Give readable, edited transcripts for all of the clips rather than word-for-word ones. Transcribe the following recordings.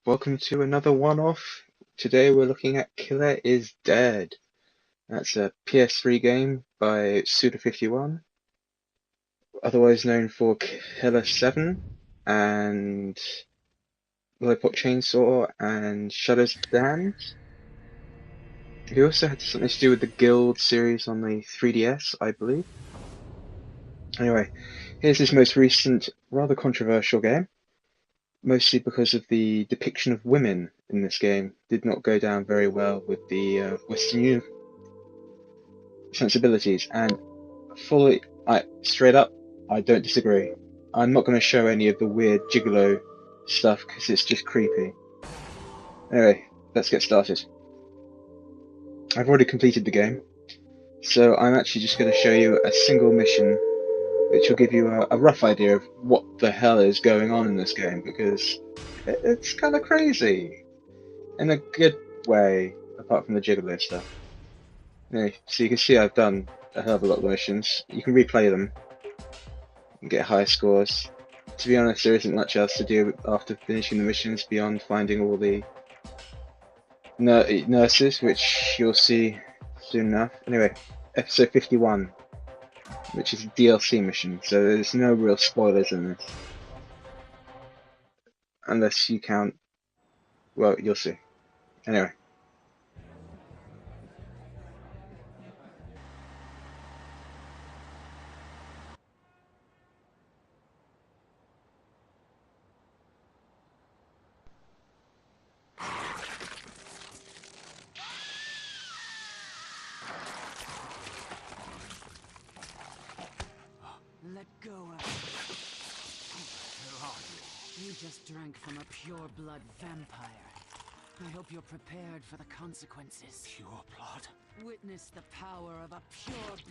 Welcome to another one-off. Today we're looking at Killer is Dead. That's a PS3 game by Suda51, otherwise known for Killer 7 and Lollipop Chainsaw and Shudder's Dance. He also had something to do with the Guild series on the 3DS, I believe. Anyway, here's his most recent, rather controversial game. Mostly because of the depiction of women in this game did not go down very well with the Western sensibilities, and straight up, I don't disagree. I'm not going to show any of the weird gigolo stuff because it's just creepy. Anyway, let's get started. I've already completed the game, so I'm actually just going to show you a single mission which will give you a rough idea of what the hell is going on in this game, because it's kind of crazy in a good way, apart from the gigolo stuff. Anyway, so you can see I've done a hell of a lot of missions. You can replay them and get high scores. To be honest, there isn't much else to do after finishing the missions beyond finding all the nurses, which you'll see soon enough. Anyway, episode 51, which is a DLC mission, so there's no real spoilers in this. Unless you count, well, you'll see. Anyway. Let go of Who are you? You just drank from a pure-blood vampire. I hope you're prepared for the consequences. Pure blood? Witness the power of a pure-blood.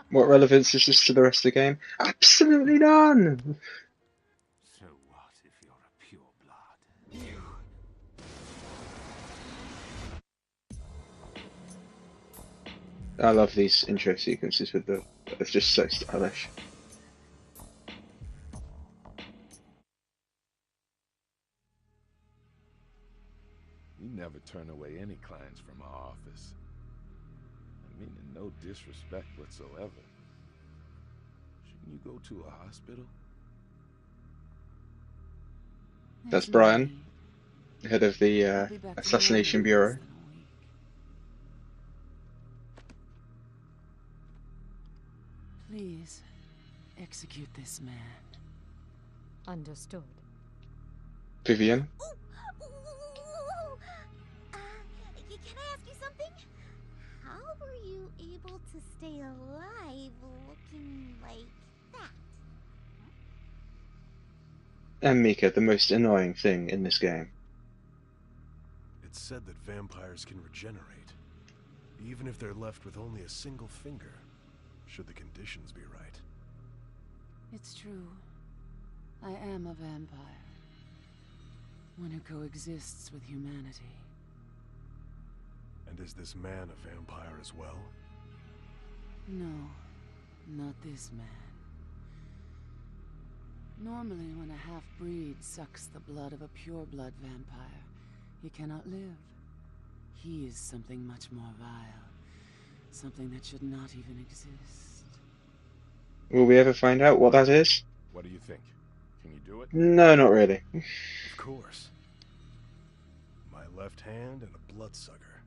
What relevance is this to the rest of the game? Absolutely none! So what if you're a pure blood? I love these intro sequences with it's just so stylish. You never turn away any clients from our office. I mean, no disrespect whatsoever. Shouldn't you go to a hospital? That's Brian, head of the Assassination Bureau. Please, execute this man. Understood. Vivian. Can I ask you something? How were you able to stay alive looking like that? And Mika, the most annoying thing in this game. It's said that vampires can regenerate, even if they're left with only a single finger, should the conditions be right. It's true. I am a vampire. One who coexists with humanity. And is this man a vampire as well? No, not this man. Normally, when a half-breed sucks the blood of a pure-blood vampire, he cannot live. He is something much more vile. Something that should not even exist. Will we ever find out what that is? What do you think? Can you do it? No, not really. Of course. My left hand and a bloodsucker.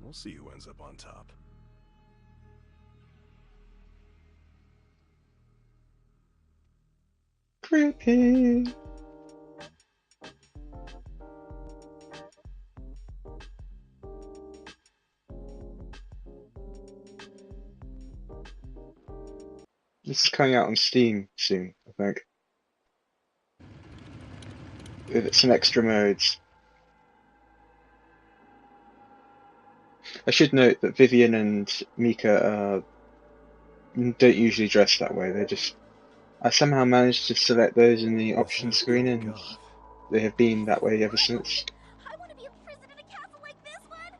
We'll see who ends up on top. Creepy. This is coming out on Steam soon, I think. With some extra modes. I should note that Vivian and Mika don't usually dress that way. I somehow managed to select those in the options screen, and they have been that way ever since. I want to be a prison in a castle like this one!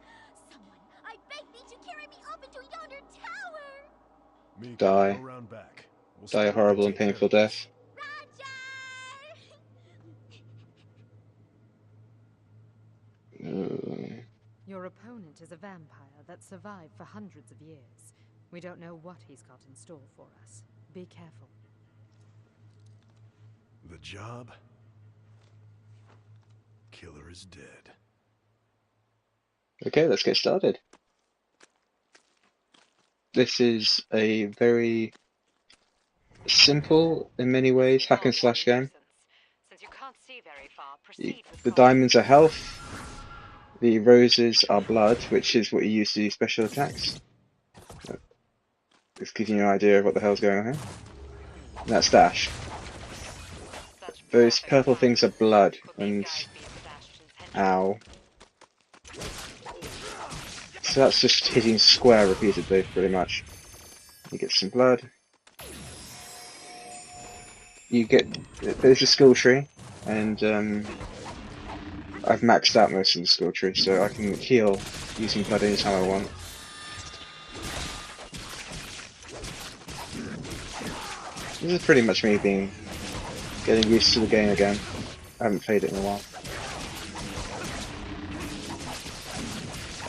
Someone, I beg thee to carry me up into yonder tower! Mika, Die. go round back. We'll Die a split horrible and take care painful of this. death. Uh, Your opponent is a vampire that survived for hundreds of years. We don't know what he's got in store for us. Be careful. The job? Killer is dead. okay, let's get started. This is a very simple, in many ways, hack and slash game. Since you can't see very far, You- proceed with The caution. diamonds are health, the roses are blood, which is what you use to do special attacks. This gives you an idea of what the hell's going on here. And that's dash. Such Those perfect purple timing. things are blood, Could these and guys be Sebastian's henchmen? ow. So that's just hitting square repeatedly, pretty much. You get some blood. You get, there's a skill tree, and I've maxed out most of the skill tree, so I can heal using blood anytime I want. This is pretty much me getting used to the game again. I haven't played it in a while.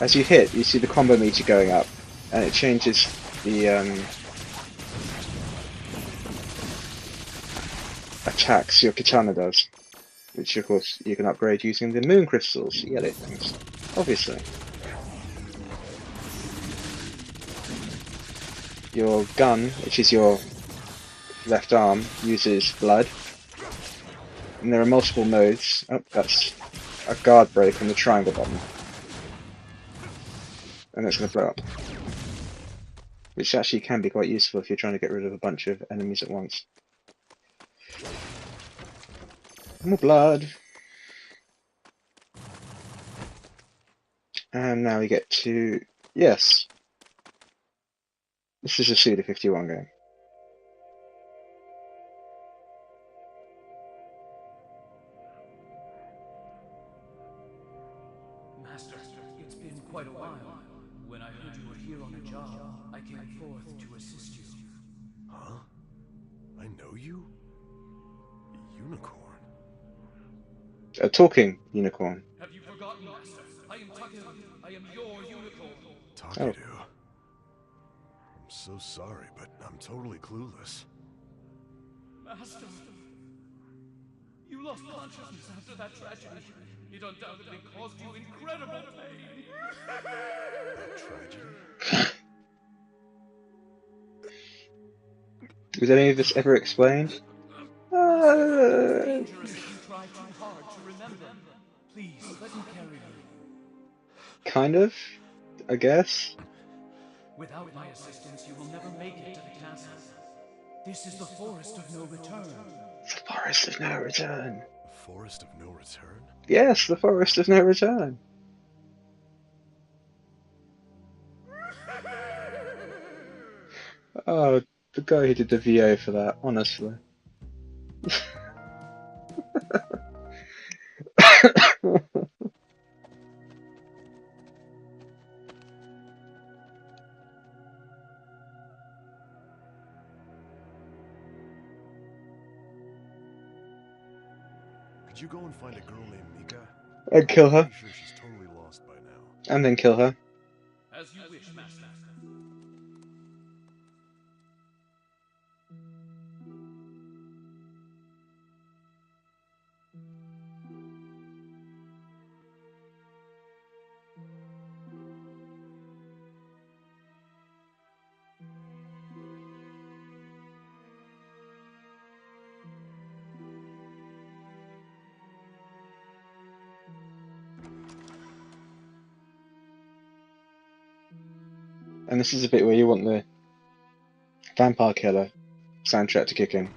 As you hit, you see the combo meter going up, and it changes the attacks your katana does, which of course you can upgrade using the moon crystals, yellow things, obviously. Your gun, which is your left arm, uses blood, and there are multiple modes. Oh, that's a guard break on the triangle button, and it's going to blow up, which actually can be quite useful if you're trying to get rid of a bunch of enemies at once. More blood. And now we get to, yes, this is a Suda 51 game. Master, it's been quite a while. When I heard you were here on a job, I came forth to assist you. Huh? I know you? A unicorn. A talking unicorn. Have you forgotten, Master? I am Takeru. I am your unicorn. Takeru. I'm so sorry, but I'm totally clueless. Master, you lost consciousness after that tragedy. It undoubtedly caused you incredible pain. Tragedy? Was any of this ever explained? It's dangerous if you try too hard to remember. Please, let me carry you. Kind of, I guess. Without my assistance, you will never make it to the castle. This is the forest of no return. The forest of no return. The forest of no return? Yes, the forest of no return. Oh, the guy who did the VO for that, honestly. Could you go and find a girl named Mika? I'd kill her, I'm pretty sure she's totally lost by now. and then kill her. As you wish, Master. And this is a bit where you want the Vampire Killer soundtrack to kick in.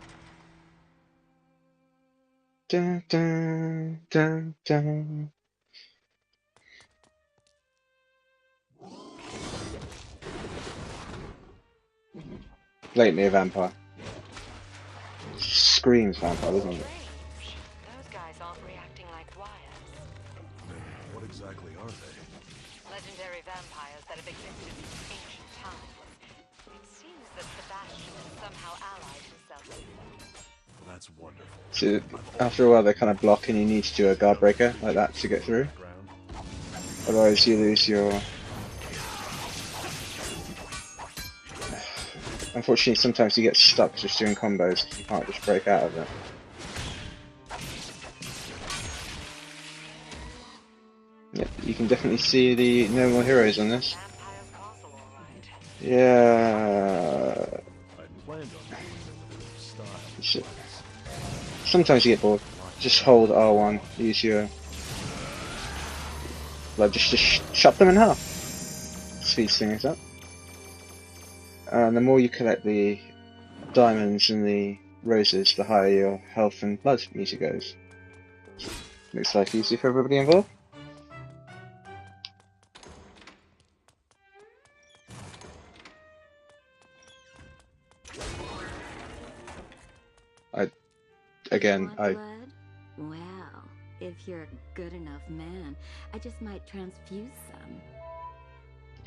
Dun, dun, dun, dun. Blatantly a vampire. Screams vampire, doesn't it? Those guys aren't reacting like wires. Then what exactly are they? Legendary vampires that have existed since ancient times. It seems that Sebastian is somehow allied That's wonderful. So after a while they kind of block and you need to do a guard breaker like that to get through. Otherwise you lose your... Unfortunately sometimes you get stuck just doing combos, you can't just break out of it. Yep, you can definitely see the no more heroes on this. Yeah. Sometimes you get bored. Just hold R1, use your... Like, just chop them in half. Speeds things up. And the more you collect the diamonds and the roses, the higher your health and blood meter goes. Makes life easy for everybody involved. Want blood? Well, if you're a good enough man, I just might transfuse some.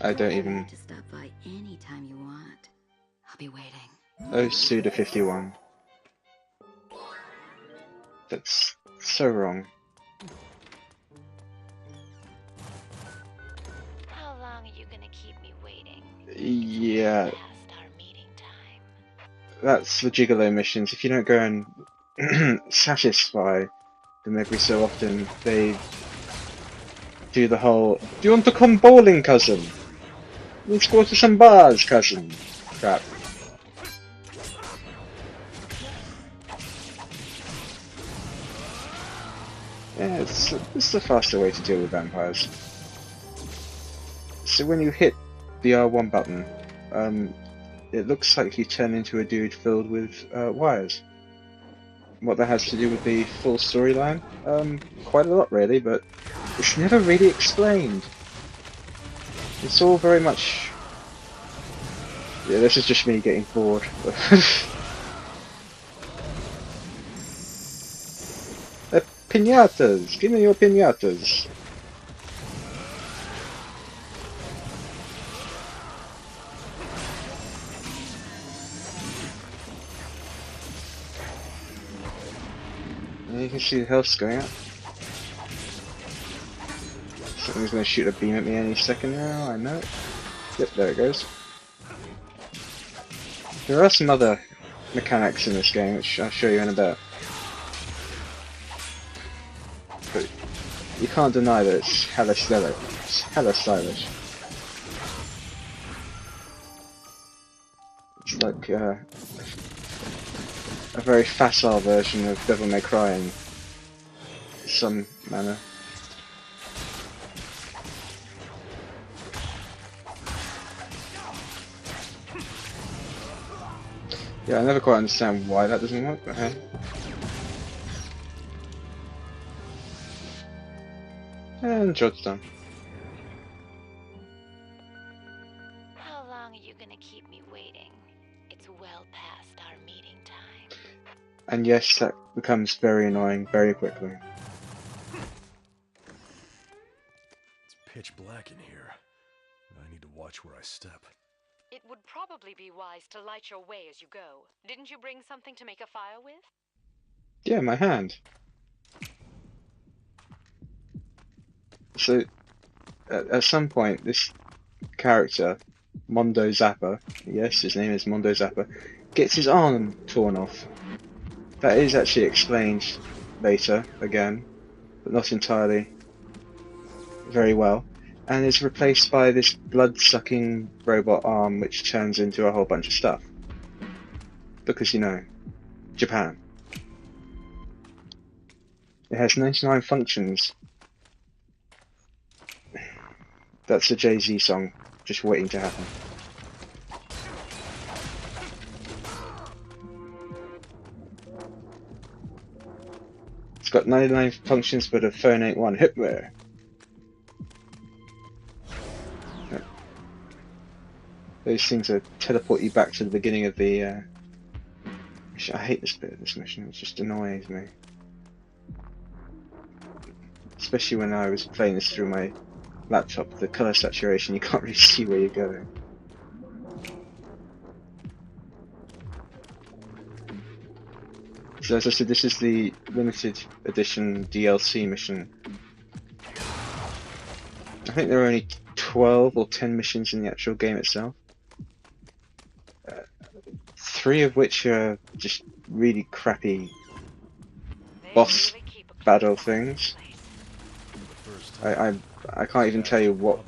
I don't even... To stop by any time you want. I'll be waiting. Oh, Suda 51. That's so wrong. How long are you gonna keep me waiting? Yeah. Past our meeting time. That's the Gigolo missions. If you don't go and satisfy them every so often, they do the whole, do you want to come bowling, cousin? Let's go to some bars, cousin. Crap. Yeah, it's the faster way to deal with vampires. So when you hit the R1 button, it looks like you turn into a dude filled with wires. What that has to do with the full storyline? Quite a lot really, but it's never really explained. It's all very much... Yeah, this is just me getting bored. Piñatas! Give me your piñatas! You can see the health's going up. Something's going to shoot a beam at me any second now, I know it. Yep, there it goes. There are some other mechanics in this game, which I'll show you in a bit. But you can't deny that it's hella stellar. It's hella stylish. It's like a very facile version of Devil May Cry in some manner. Yeah, I never quite understand why that doesn't work, but hey. And job's done. How long are you gonna keep me waiting? It's well past our meeting time. And yes, that becomes very annoying very quickly. It's pitch black in here. I need to watch where I step. It would probably be wise to light your way as you go. Didn't you bring something to make a fire with? Yeah, my hand. So, at some point, this character, Mondo Zappa, yes, his name is Mondo Zappa, gets his arm torn off. That is actually explained later, again, but not entirely very well, and is replaced by this blood-sucking robot arm which turns into a whole bunch of stuff. Because, you know, Japan. It has 99 functions. That's a Jay-Z song, just waiting to happen. It's got 99 functions, but a phone ain't one. Hipware. Those things that teleport you back to the beginning of the... I hate this bit of this mission, it just annoys me. Especially when I was playing this through my laptop, the colour saturation, you can't really see where you're going. So as I said, this is the limited edition DLC mission. I think there are only 12 or 10 missions in the actual game itself. 3 of which are just really crappy boss battle things. I can't even tell you what.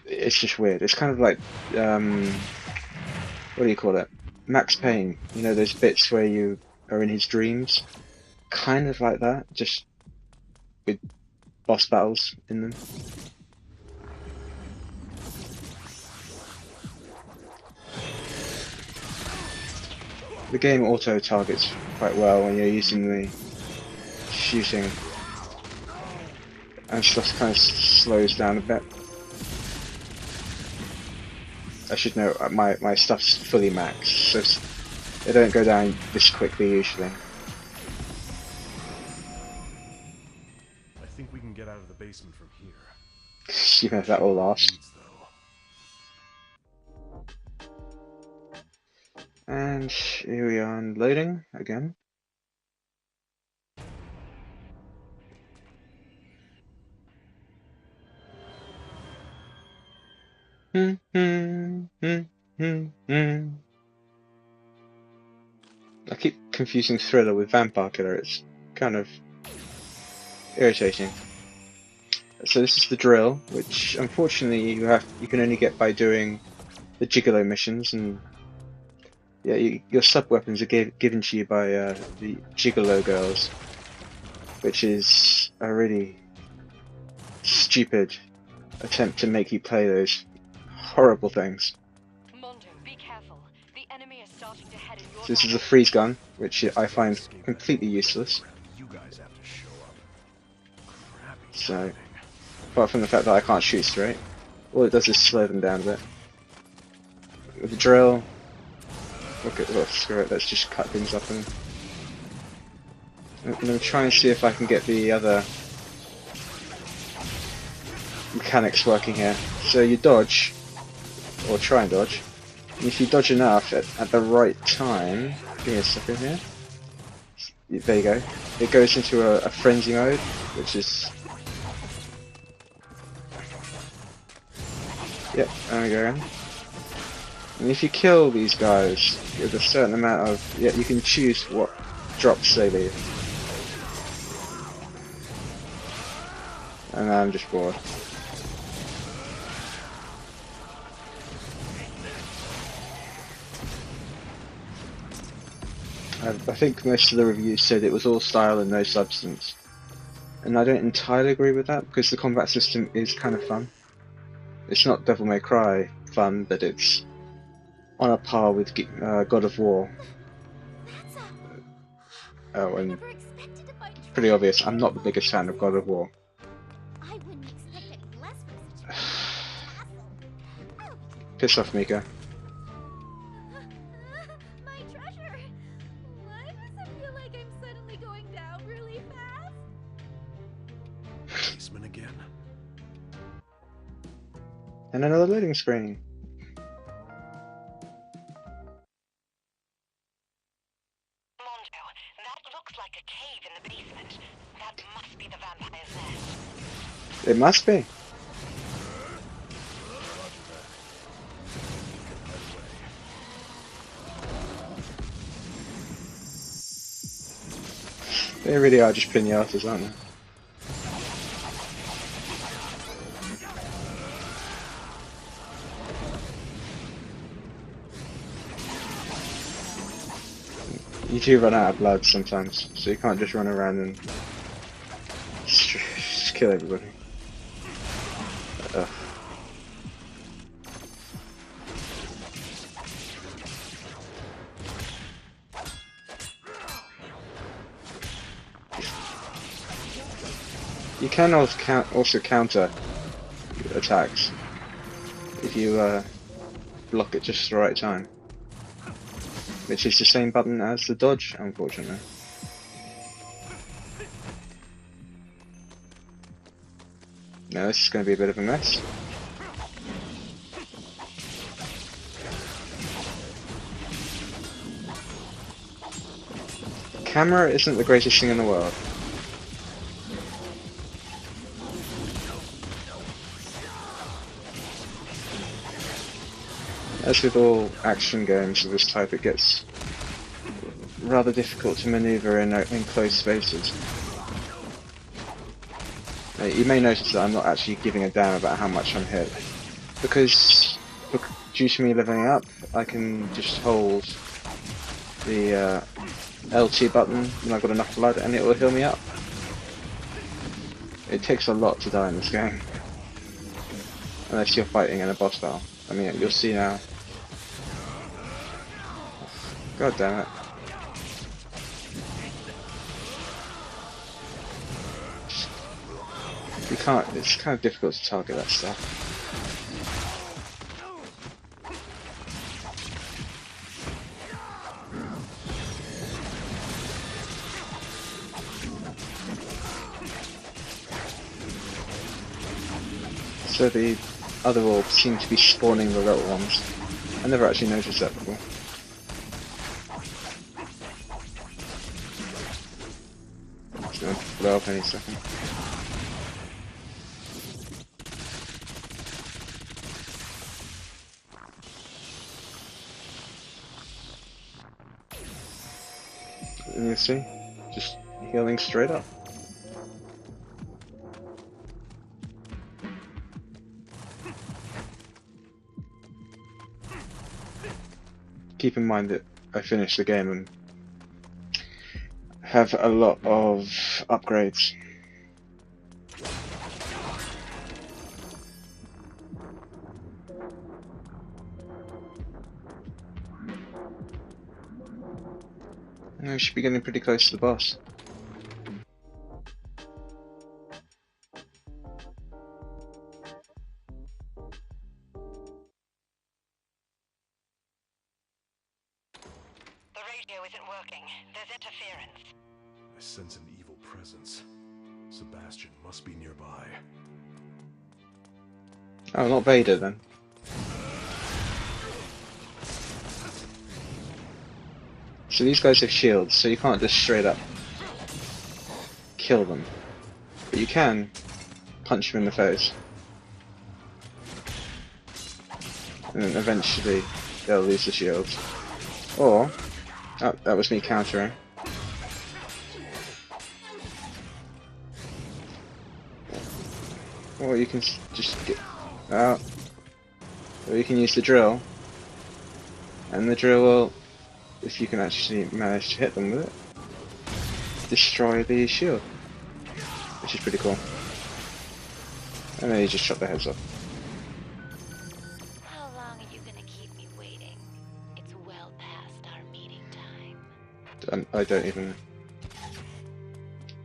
It's just weird. It's kind of like what do you call it? Max Payne. You know those bits where you are in his dreams? Kind of like that, just with boss battles in them. The game auto targets quite well when you're using the shooting, and stuff kind of slows down a bit. I should know my stuff's fully maxed, so they don't go down this quickly usually. I think we can get out of the basement from here. You know if that will last. And here we are unloading again. I keep confusing Thriller with Vampire Killer. It's kind of irritating. So this is the drill, which unfortunately you can only get by doing the Gigolo missions, and yeah, your sub weapons are given to you by the Gigolo girls, which is a really stupid attempt to make you play those horrible things. Mondo, be careful. The enemy is starting to head in your So this is a freeze gun, which I find completely useless. You guys have to show up. Crappy So, timing. apart from the fact that I can't shoot straight, all it does is slow them down a bit. With the drill, okay, well, screw it, let's just cut things up and I'm going to try and see if I can get the other mechanics working here. So you dodge, or try and dodge, and if you dodge enough at the right time, give me a second here, there you go, it goes into a frenzy mode, which is, yep, there we go. And if you kill these guys with a certain amount of, yeah, you can choose what drops they leave. And I'm just bored. I think most of the reviews said it was all style and no substance. And I don't entirely agree with that, because the combat system is kind of fun. It's not Devil May Cry fun, but it's on a par with God of War. Oh, and pretty obvious, I'm not the biggest fan of God of War. I wouldn't expect any less from such a castle. Piss off, Mika. My treasure! Why does it feel like I'm suddenly going down really fast? Basement again? And another loading screen. Mondo, that looks like a cave in the basement. That must be the vampire's nest. It must be. They really are just pinatas, aren't they? You do run out of blood sometimes, so you can't just run around and just kill everybody. Ugh. You can also counter attacks if you block at just the right time. Which is the same button as the dodge, unfortunately. Now this is going to be a bit of a mess. camera isn't the greatest thing in the world. As with all action games of this type, it gets rather difficult to maneuver in closed spaces. You may notice that I'm not actually giving a damn about how much I'm hit, because due to me leveling up, I can just hold the LT button when I've got enough blood and it will heal me up. It takes a lot to die in this game, unless you're fighting in a boss battle. I mean, you'll see now. God damn it. You can't, it's kind of difficult to target that stuff. So the other orbs seem to be spawning the little ones. I never actually noticed that before. It's going to blow up any second. And you see, just healing straight up. Keep in mind that I finished the game and have a lot of upgrades. I should be getting pretty close to the boss. The radio isn't working. There's interference. I sense an evil presence. Sebastian must be nearby. Oh, not Vader then. So these guys have shields, so you can't just straight up kill them. But you can punch them in the face. And then eventually they'll lose the shields. Or, oh, that was me countering. Or you can just get out. Or you can use the drill. And the drill will, if you can actually manage to hit them with it, destroy the shield. Which is pretty cool. And then you just chop their heads off. How long are you gonna keep me waiting? It's well past our meeting time. I don't even...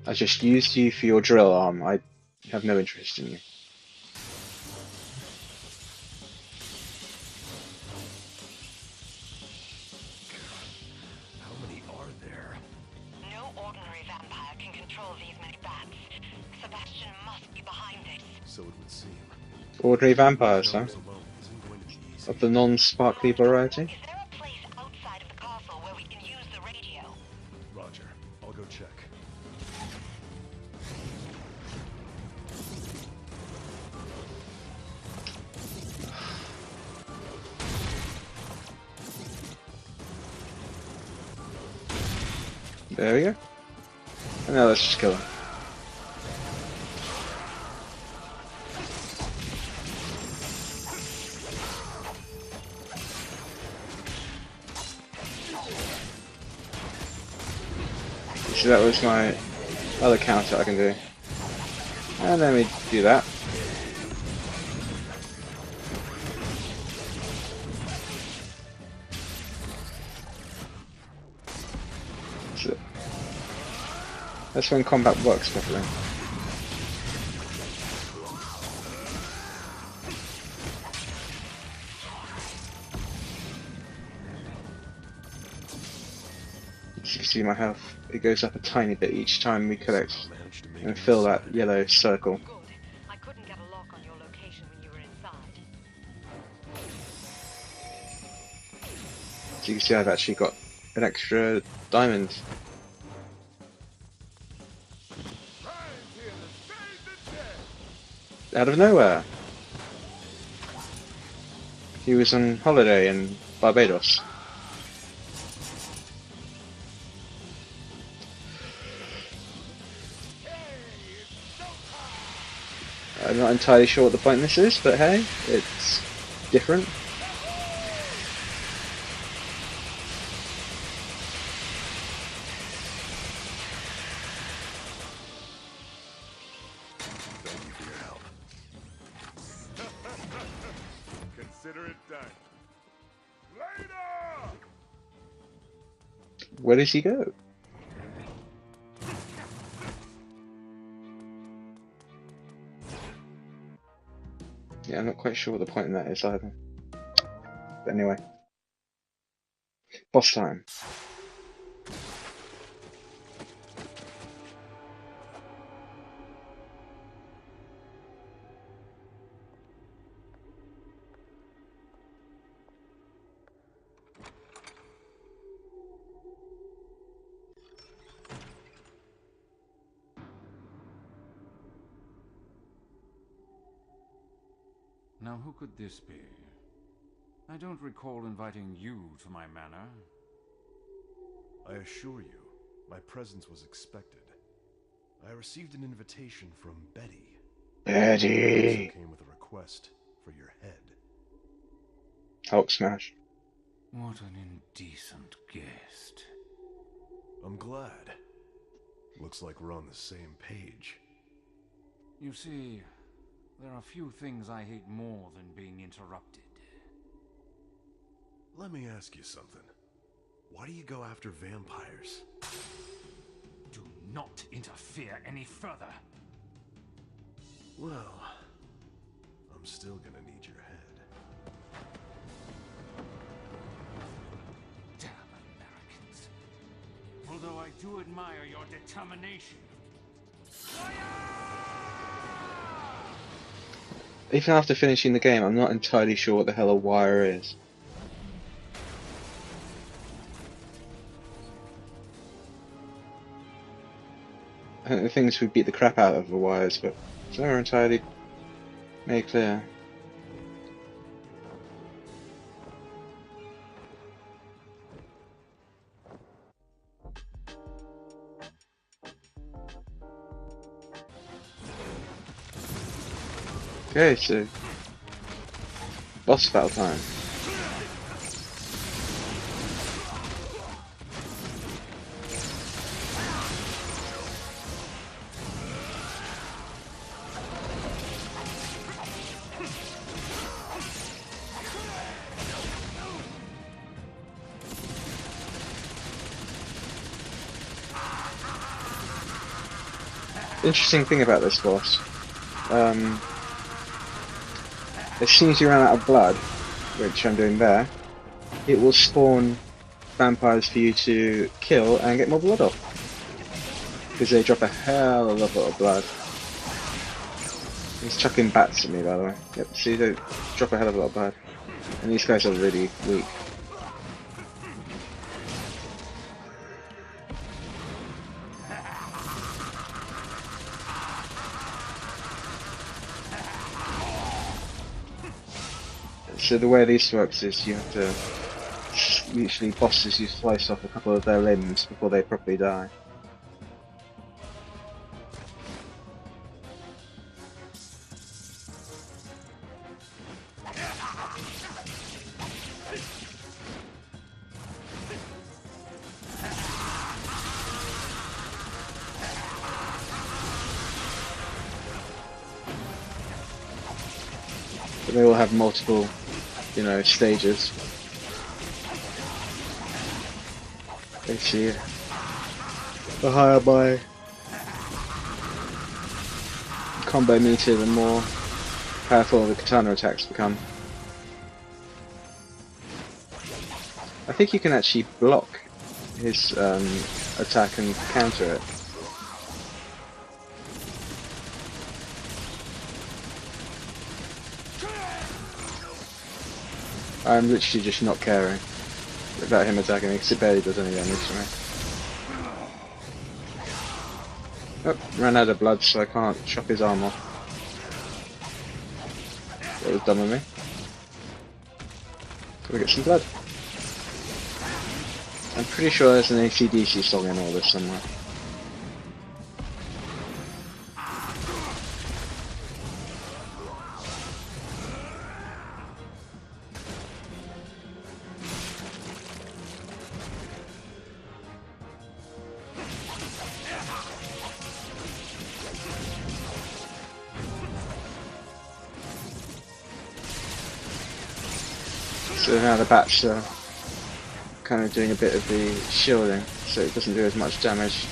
I just used you for your drill arm. I have no interest in you. How many are there? No ordinary vampire can control these many bats. Sebastian must be behind this. So it would seem. Ordinary vampires, huh? Those alone isn't going to be easy. Of the non-sparkly variety? Is there a place outside of the castle where we can use the radio? Roger. I'll go check. There we go. And now let's just kill him. So that was my other counter I can do. And then we do that. So that's when combat works properly. As you can see my health, it goes up a tiny bit each time we collect Managed to make and it fill inside. that yellow circle. Good. I couldn't get a lock on your location when you were inside. So you can see I've actually got an extra diamond out of nowhere. He was on holiday in Barbados. I'm not entirely sure what the point this is, but hey, it's different. Thank you for your help. Consider it done. Later! Where does he go? Yeah, I'm not quite sure what the point in that is either. But anyway. Boss time. Now who could this be? I don't recall inviting you to my manor. I assure you, my presence was expected. I received an invitation from Betty. Betty! Also came with a request for your head. Hulk smash. What an indecent guest. I'm glad. Looks like we're on the same page. You see, there are few things I hate more than being interrupted. Let me ask you something. Why do you go after vampires? Do not interfere any further. Well, I'm still gonna need your head. Damn Americans. Although I do admire your determination. Even after finishing the game, I'm not entirely sure what the hell a wire is. I think the things we beat the crap out of the wires, but it's never entirely made clear. Okay, so boss battle time. Interesting thing about this boss. As soon as you run out of blood, which I'm doing there, it will spawn vampires for you to kill and get more blood off. Because they drop a hell of a lot of blood. He's chucking bats at me, by the way. Yep, see, they drop a hell of a lot of blood. And these guys are really weak. So the way this works is you have to, usually bosses, you slice off a couple of their limbs before they properly die. But they all have multiple, you know, stages. Let's see. The higher my combo meter, the more powerful the katana attacks become. I think you can actually block his attack and counter it. I'm literally just not caring about him attacking me because it barely does any damage to me. Oh, ran out of blood, so I can't chop his arm off. was dumb of me. Can we get some blood? I'm pretty sure there's an AC/DC song in all this somewhere. So now the bats are kind of doing a bit of the shielding, so it doesn't do as much damage.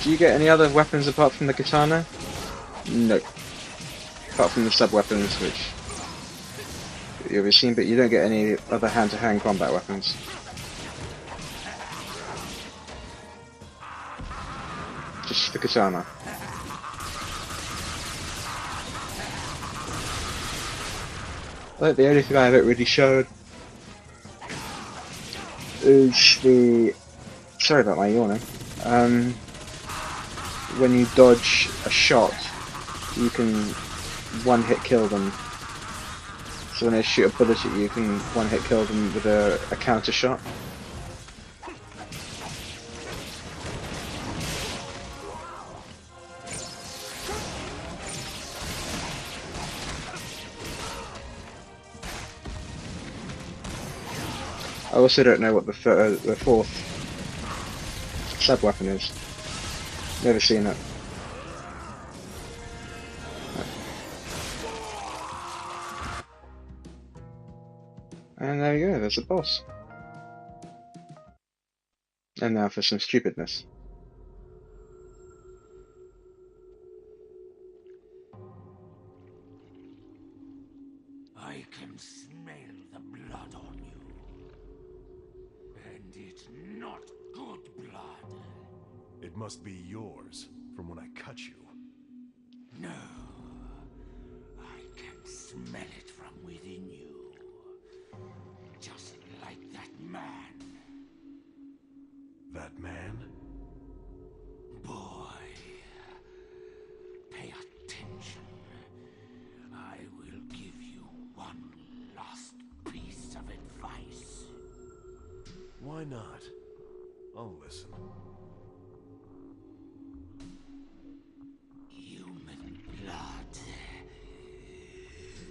Do you get any other weapons apart from the katana? No. Apart from the sub-weapons, which you've already seen, but you don't get any other hand-to-hand combat weapons. Just the katana. Like, the only thing I haven't really showed is the... Sorry about my yawning. When you dodge a shot, you can one-hit kill them. So when they shoot a bullet at you, you can one-hit kill them with a counter shot. I also don't know what the fourth sub-weapon is. Never seen it. And there we go, there's the boss. And now for some stupidness. I can smell the blood on you. And it's not good blood. It must be yours, from when I cut you. No. I can smell it from within you. Just like that man. That man? Boy, pay attention. I will give you one last piece of advice. Why not? I'll listen. Human blood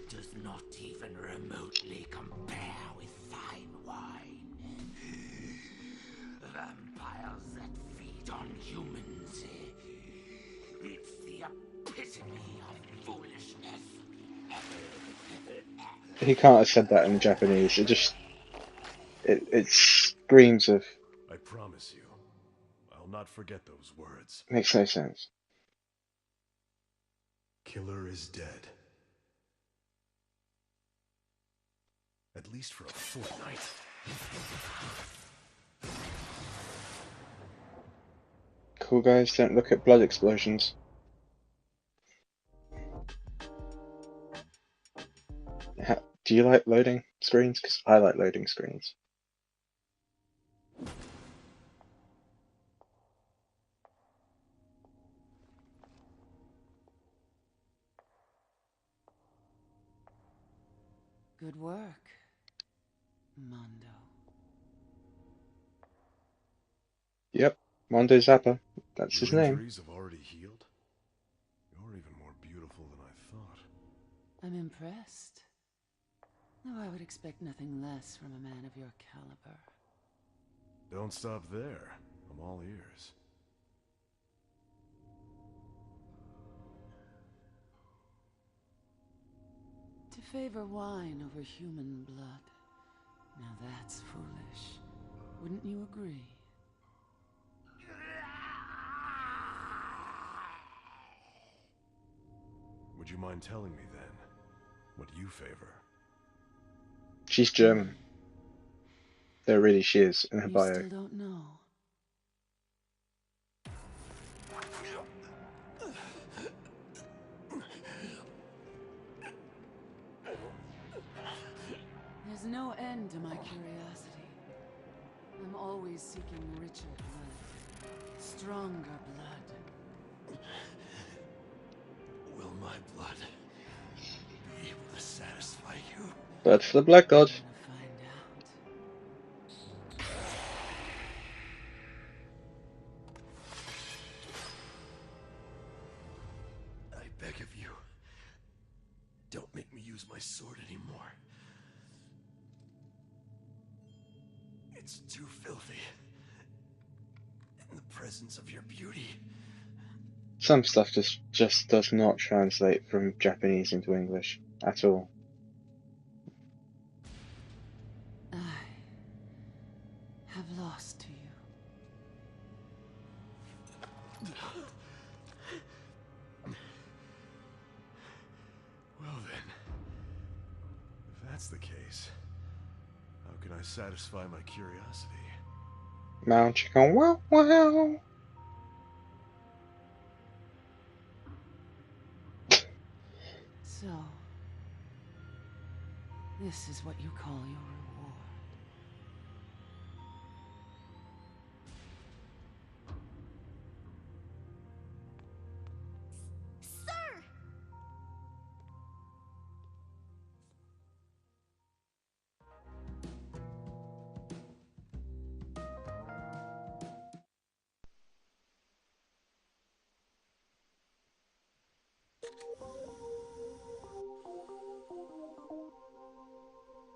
does not even remotely compare with fine wine. Vampires that feed on humans, it's the epitome of foolishness. He can't have said that in Japanese, it screams of... I promise you, I'll not forget those words. Makes no sense. Killer is dead. At least for a fortnight. Cool guys, don't look at blood explosions. Do you like loading screens? Because I like loading screens. Good work, Mondo. Yep, Mondo Zappa. That's his Your name. injuries have already healed? You're even more beautiful than I thought. I'm impressed. Though I would expect nothing less from a man of your caliber. Don't stop there. I'm all ears. To favor wine over human blood. Now that's foolish. Wouldn't you agree? Would you mind telling me then, what you favor? She's German. There really she is in her You bio. still don't know. end to my curiosity. I'm always seeking richer blood, stronger blood. Will my blood be able to satisfy you? Blood for the Black God. Gonna find out. I beg of you, don't make me use my sword anymore. It's too filthy. In the presence of your beauty. Some stuff just does not translate from Japanese into English at all. I have lost to you. Well then, if that's the case, how can I satisfy my curiosity? Mount chicken, wow wow. So, this is what you call your reward. Sir!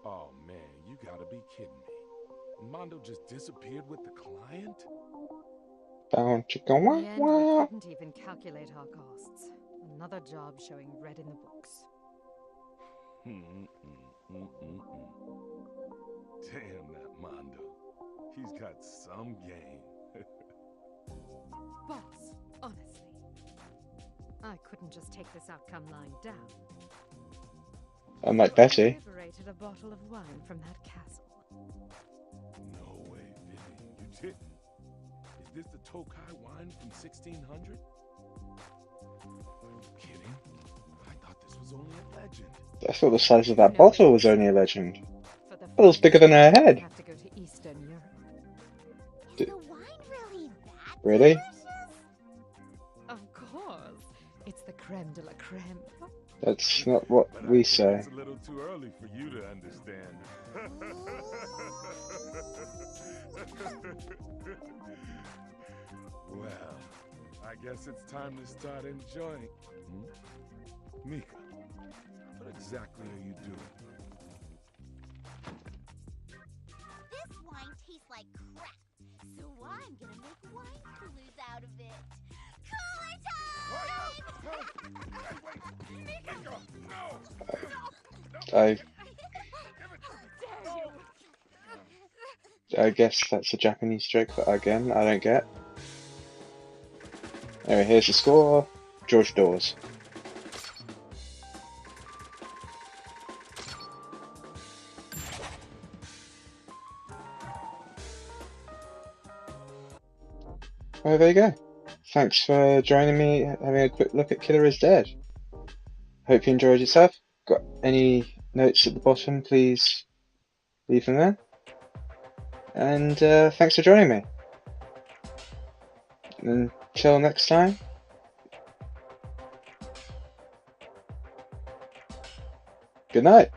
Oh man, you gotta be kidding me. Mondo just disappeared with the client? Bound chicken, In wow the end, we wow. couldn't even calculate our costs. Another job showing red in the books. Damn that Mondo. He's got some game. Boss, honestly, I couldn't just take this outcome lying down. Unlike So I Betty. liberated a bottle of wine from that castle. No way, Vivian, you didn't. Is this the Tokai wine from 1600? Are you kidding? I thought this was only a legend. I thought the size of that bottle was only a legend. For the It was bigger than her head. have to go to Eastern Europe. Is the wine really that Really? delicious? Of course, it's the creme de la creme. That's not what But we I think say. it's a little too early for you to understand. Well, I guess it's time to start enjoying. Mika, what exactly are you doing? This wine tastes like crap, so I'm gonna make wine coolers out of it. Cooler time! I guess that's a Japanese joke, but again, I don't get. Anyway, here's the score. George Dawes. Well, there you go. Thanks for joining me, having a quick look at Killer is Dead. Hope you enjoyed yourself. Got any notes at the bottom, please leave them there. And thanks for joining me. Until next time. Good night.